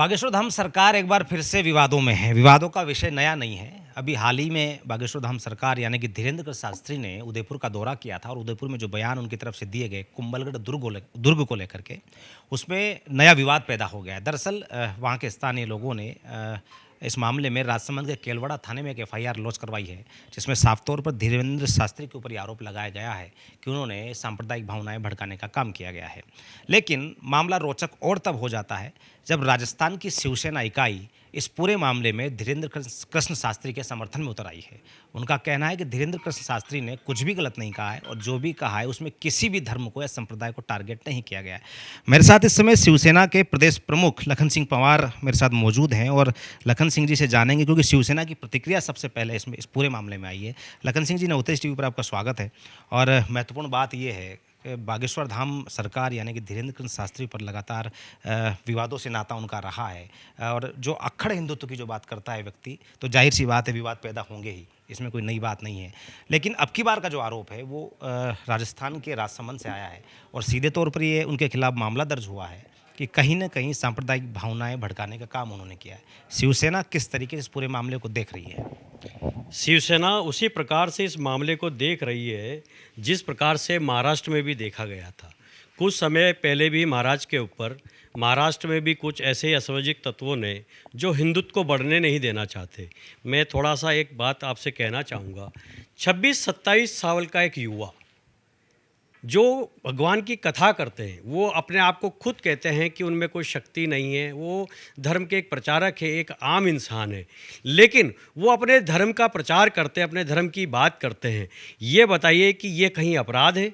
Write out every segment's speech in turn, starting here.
बागेश्वर धाम सरकार एक बार फिर से विवादों में है। विवादों का विषय नया नहीं है। अभी हाल ही में बागेश्वर धाम सरकार यानी कि धीरेन्द्र शास्त्री ने उदयपुर का दौरा किया था और उदयपुर में जो बयान उनकी तरफ से दिए गए कुंभलगढ़ दुर्ग को लेकर के, उसमें नया विवाद पैदा हो गया है। दरअसल वहाँ के स्थानीय लोगों ने इस मामले में राजसमंद के केलवाड़ा थाने में एक एफआईआर लॉन्च करवाई है, जिसमें साफ तौर पर धीरेन्द्र शास्त्री के ऊपर आरोप लगाया गया है कि उन्होंने सांप्रदायिक भावनाएं भड़काने का काम किया गया है। लेकिन मामला रोचक और तब हो जाता है जब राजस्थान की शिवसेना इकाई इस पूरे मामले में धीरेन्द्र कृष्ण शास्त्री के समर्थन में उतर आई है। उनका कहना है कि धीरेन्द्र कृष्ण शास्त्री ने कुछ भी गलत नहीं कहा है और जो भी कहा है उसमें किसी भी धर्म को या संप्रदाय को टारगेट नहीं किया गया है। मेरे साथ इस समय शिवसेना के प्रदेश प्रमुख लखन सिंह पंवार मेरे साथ मौजूद हैं और लखन सिंह जी से जानेंगे क्योंकि शिवसेना की प्रतिक्रिया सबसे पहले इस पूरे मामले में आई है। लखन सिंह जी, नवतेज टीवी पर आपका स्वागत है। और महत्वपूर्ण बात यह है कि बागेश्वर धाम सरकार यानी कि धीरेन्द्र कृष्ण शास्त्री पर लगातार विवादों से नाता उनका रहा है और जो अक्खड़ हिंदुत्व की जो बात करता है व्यक्ति, तो जाहिर सी बात है विवाद पैदा होंगे ही, इसमें कोई नई बात नहीं है। लेकिन अब की बार का जो आरोप है वो राजस्थान के राजसमंद से आया है और सीधे तौर पर ये उनके खिलाफ मामला दर्ज हुआ है कि कहीं ना कहीं सांप्रदायिक भावनाएं भड़काने का काम उन्होंने किया है। शिवसेना किस तरीके से इस पूरे मामले को देख रही है? शिवसेना उसी प्रकार से इस मामले को देख रही है जिस प्रकार से महाराष्ट्र में भी देखा गया था। कुछ समय पहले भी महाराष्ट्र में भी कुछ ऐसे असामाजिक तत्वों ने जो हिंदुत्व को बढ़ने नहीं देना चाहते। मैं थोड़ा सा एक बात आपसे कहना चाहूँगा। 26-27 साल का एक युवा जो भगवान की कथा करते हैं, वो अपने आप को खुद कहते हैं कि उनमें कोई शक्ति नहीं है, वो धर्म के एक प्रचारक है, एक आम इंसान है, लेकिन वो अपने धर्म का प्रचार करते हैं, अपने धर्म की बात करते हैं। ये बताइए कि ये कहीं अपराध है?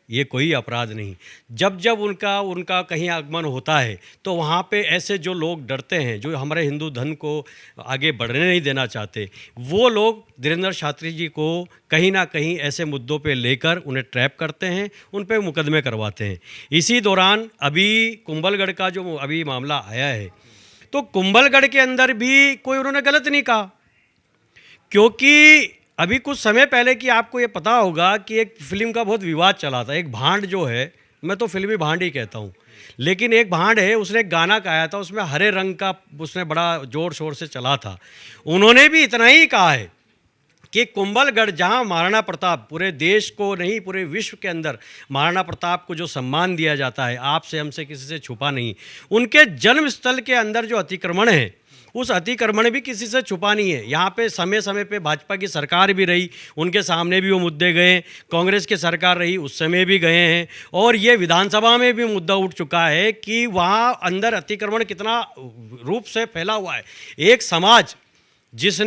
ये कोई अपराध नहीं। जब जब उनका कहीं आगमन होता है तो वहाँ पे ऐसे जो लोग डरते हैं, जो हमारे हिंदू धर्म को आगे बढ़ने नहीं देना चाहते, वो लोग धीरेन्द्र शास्त्री जी को कहीं ना कहीं ऐसे मुद्दों पे लेकर उन्हें ट्रैप करते हैं, उन पे मुकदमे करवाते हैं। इसी दौरान अभी कुंभलगढ़ का जो अभी मामला आया है, तो कुंभलगढ़ के अंदर भी कोई उन्होंने गलत नहीं कहा, क्योंकि अभी कुछ समय पहले की आपको ये पता होगा कि एक फिल्म का बहुत विवाद चला था। एक भांड जो है, मैं तो फिल्मी भांड ही कहता हूँ, लेकिन एक भांड है, उसने एक गाना गाया था, उसमें हरे रंग का उसने बड़ा जोर शोर से चला था। उन्होंने भी इतना ही कहा है कि कुंभलगढ़, जहाँ महाराणा प्रताप, पूरे देश को नहीं पूरे विश्व के अंदर महाराणा प्रताप को जो सम्मान दिया जाता है, आपसे हमसे किसी से छुपा नहीं, उनके जन्म स्थल के अंदर जो अतिक्रमण है, उस अतिक्रमण भी किसी से छुपा नहीं है। यहाँ पे समय समय पे भाजपा की सरकार भी रही, उनके सामने भी वो मुद्दे गए, कांग्रेस की सरकार रही, उस समय भी गए हैं, और ये विधानसभा में भी मुद्दा उठ चुका है कि वहाँ अंदर अतिक्रमण कितना रूप से फैला हुआ है। एक समाज जिस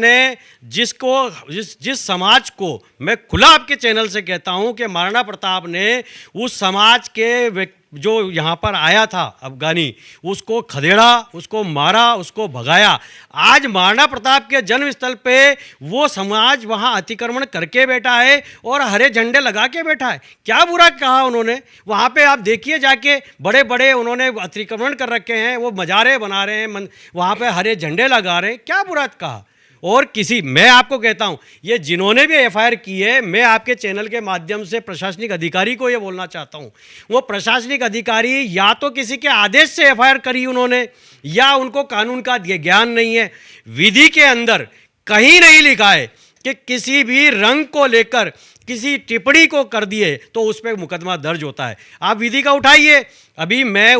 समाज को मैं खुला आपके चैनल से कहता हूं कि महाराणा प्रताप ने उस समाज के जो यहाँ पर आया था अफगानी, उसको खदेड़ा, उसको मारा, उसको भगाया। आज महाराणा प्रताप के जन्म स्थल पे वो समाज वहाँ अतिक्रमण करके बैठा है और हरे झंडे लगा के बैठा है। क्या बुरा कहा उन्होंने? वहाँ पे आप देखिए जाके, बड़े बड़े उन्होंने अतिक्रमण कर रखे हैं, वो मजारे बना रहे हैं, वहाँ पे हरे झंडे लगा रहे हैं। क्या बुरा कहा? और मैं आपको कहता हूं, ये जिन्होंने भी एफआईआर की है, मैं आपके चैनल के माध्यम से प्रशासनिक अधिकारी को ये बोलना चाहता हूं, वो प्रशासनिक अधिकारी या तो किसी के आदेश से एफआईआर करी उन्होंने, या उनको कानून का ज्ञान नहीं है। विधि के अंदर कहीं नहीं लिखा है कि किसी भी रंग को लेकर किसी टिप्पणी को कर दिए तो उस पर मुकदमा दर्ज होता है। आप विधि का उठाइए। अभी मैं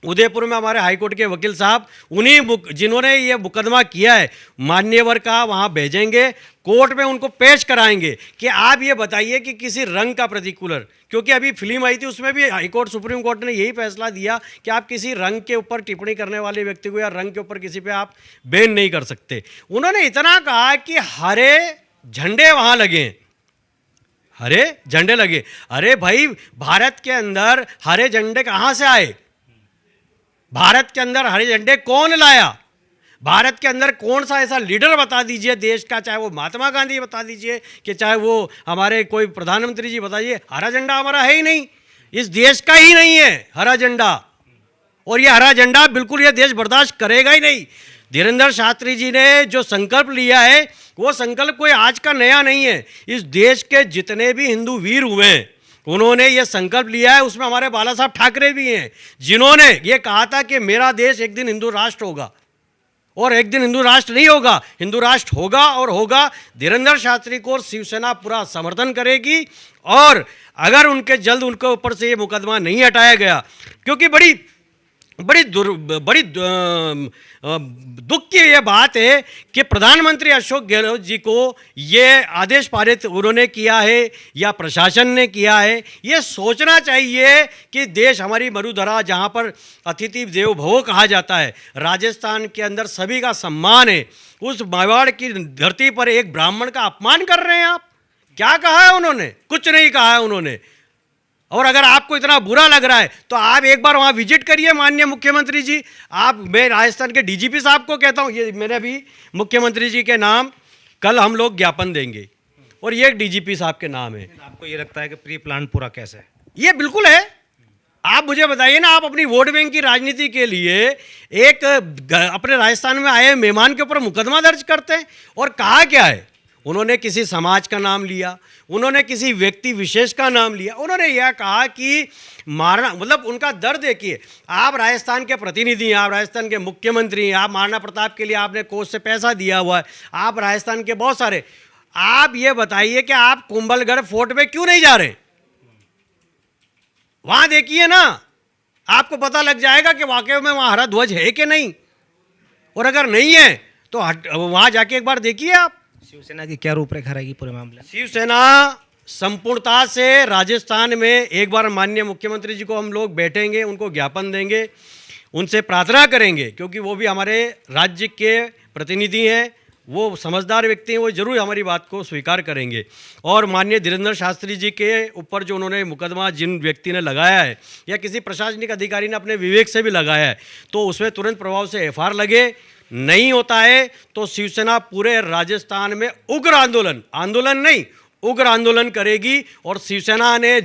उदयपुर में हमारे हाईकोर्ट के वकील साहब, उन्हीं जिन्होंने ये मुकदमा किया है, मान्यवर का वहाँ भेजेंगे, कोर्ट में उनको पेश कराएंगे कि आप ये बताइए कि किसी रंग का पर्टिकुलर, क्योंकि अभी फिल्म आई थी उसमें भी हाईकोर्ट, सुप्रीम कोर्ट ने यही फैसला दिया कि आप किसी रंग के ऊपर टिप्पणी करने वाले व्यक्ति को या रंग के ऊपर किसी पे आप बैन नहीं कर सकते। उन्होंने इतना कहा कि हरे झंडे वहाँ लगे, हरे झंडे लगे। अरे भाई, भारत के अंदर हरे झंडे कहाँ से आए? भारत के अंदर हरे झंडे कौन लाया? भारत के अंदर कौन सा ऐसा लीडर बता दीजिए देश का, चाहे वो महात्मा गांधी बता दीजिए कि चाहे वो हमारे कोई प्रधानमंत्री जी बताइए, हरा झंडा हमारा है ही नहीं, इस देश का ही नहीं है हरा झंडा। और ये हरा झंडा बिल्कुल ये देश बर्दाश्त करेगा ही नहीं। धीरेन्द्र शास्त्री जी ने जो संकल्प लिया है, वो संकल्प कोई आज का नया नहीं है। इस देश के जितने भी हिंदू वीर हुए हैं, उन्होंने ये संकल्प लिया है, उसमें हमारे बाला साहब ठाकरे भी हैं, जिन्होंने ये कहा था कि मेरा देश एक दिन हिंदू राष्ट्र होगा और एक दिन हिंदू राष्ट्र नहीं होगा, हिंदू राष्ट्र होगा और होगा। धीरेंद्र शास्त्री को शिवसेना पूरा समर्थन करेगी और अगर उनके ऊपर से ये मुकदमा नहीं हटाया गया, क्योंकि बड़ी दुख की यह बात है कि प्रधानमंत्री अशोक गहलोत जी को ये आदेश पारित उन्होंने किया है या प्रशासन ने किया है। ये सोचना चाहिए कि देश हमारी मरुधरा, जहाँ पर अतिथि देवो भव कहा जाता है, राजस्थान के अंदर सभी का सम्मान है, उस मेवाड़ की धरती पर एक ब्राह्मण का अपमान कर रहे हैं आप। क्या कहा है उन्होंने? कुछ नहीं कहा है उन्होंने। और अगर आपको इतना बुरा लग रहा है तो आप एक बार वहाँ विजिट करिए माननीय मुख्यमंत्री जी। मैं राजस्थान के डीजीपी साहब को कहता हूँ, ये मेरे भी मुख्यमंत्री जी के नाम कल हम लोग ज्ञापन देंगे और ये डीजीपी साहब के नाम है। आपको ये लगता है कि प्री प्लान पूरा कैसे है? ये बिल्कुल है। आप मुझे बताइए ना, आप अपनी वोट बैंक की राजनीति के लिए एक अपने राजस्थान में आए मेहमान के ऊपर मुकदमा दर्ज करते हैं। और कहा क्या है, उन्होंने किसी समाज का नाम लिया, उन्होंने किसी व्यक्ति विशेष का नाम लिया, उन्होंने यह कहा कि मारना, मतलब उनका दर्द देखिए। आप राजस्थान के प्रतिनिधि हैं, आप राजस्थान के मुख्यमंत्री हैं, आप महाराणा प्रताप के लिए आपने कोष से पैसा दिया हुआ है, आप राजस्थान के बहुत सारे, आप ये बताइए कि आप कुंभलगढ़ फोर्ट में क्यों नहीं जा रहे? वहां देखिए ना, आपको पता लग जाएगा कि वाकई में वहां हरा ध्वज है कि नहीं, और अगर नहीं है तो वहां जाके एक बार देखिए आप। शिवसेना की क्या रूपरेखा रहेगी पूरे मामले में? शिवसेना संपूर्णता से राजस्थान में एक बार माननीय मुख्यमंत्री जी को हम लोग बैठेंगे, उनको ज्ञापन देंगे, उनसे प्रार्थना करेंगे, क्योंकि वो भी हमारे राज्य के प्रतिनिधि हैं, वो समझदार व्यक्ति हैं, वो जरूर हमारी बात को स्वीकार करेंगे। और माननीय धीरेंद्र शास्त्री जी के ऊपर जो उन्होंने मुकदमा जिन व्यक्ति ने लगाया है या किसी प्रशासनिक अधिकारी ने अपने विवेक से भी लगाया है, तो उसमें तुरंत प्रभाव से एफआईआर लगे। नहीं होता है तो शिवसेना पूरे राजस्थान में उग्र आंदोलन नहीं, उग्र आंदोलन करेगी। और शिवसेना ने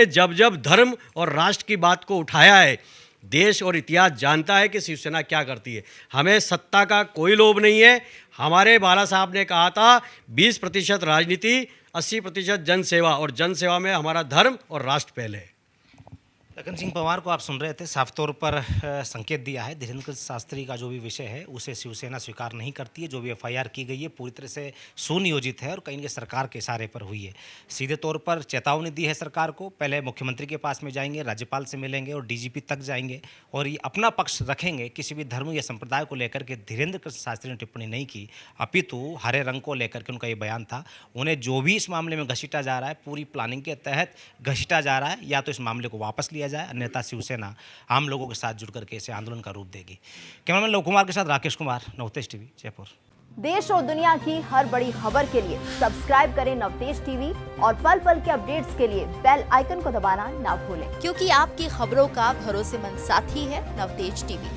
जब जब धर्म और राष्ट्र की बात को उठाया है, देश और इतिहास जानता है कि शिवसेना क्या करती है। हमें सत्ता का कोई लोभ नहीं है। हमारे बाला साहब ने कहा था 20% राजनीति, 80% जनसेवा, और जनसेवा में हमारा धर्म और राष्ट्र पहले है। लखन सिंह पंवार को आप सुन रहे थे, साफ तौर पर संकेत दिया है धीरेंद्र शास्त्री का जो भी विषय है उसे शिवसेना स्वीकार नहीं करती है। जो भी एफआईआर की गई है पूरी तरह से सुनियोजित है और कहीं सरकार के इशारे पर हुई है। सीधे तौर पर चेतावनी दी है सरकार को, पहले मुख्यमंत्री के पास में जाएंगे, राज्यपाल से मिलेंगे और डीजीपी तक जाएंगे और ये अपना पक्ष रखेंगे। किसी भी धर्म या संप्रदाय को लेकर के धीरेंद्र शास्त्री ने टिप्पणी नहीं की, अपितु हरे रंग को लेकर के उनका ये बयान था। उन्हें जो भी इस मामले में घसीटा जा रहा है पूरी प्लानिंग के तहत घसीटा जा रहा है, या तो इस मामले को वापस लिया जाए, अन्यथा शिवसेना आम लोगों के साथ जुड़ करके इसे आंदोलन का रूप देगी। कैमरामैन लव कुमार के साथ राकेश कुमार, नवतेज टीवी, जयपुर। देश और दुनिया की हर बड़ी खबर के लिए सब्सक्राइब करें नवतेज टीवी और पल पल के अपडेट्स के लिए बेल आइकन को दबाना ना भूलें, क्योंकि आपकी खबरों का भरोसेमंद साथी है नवतेज टीवी।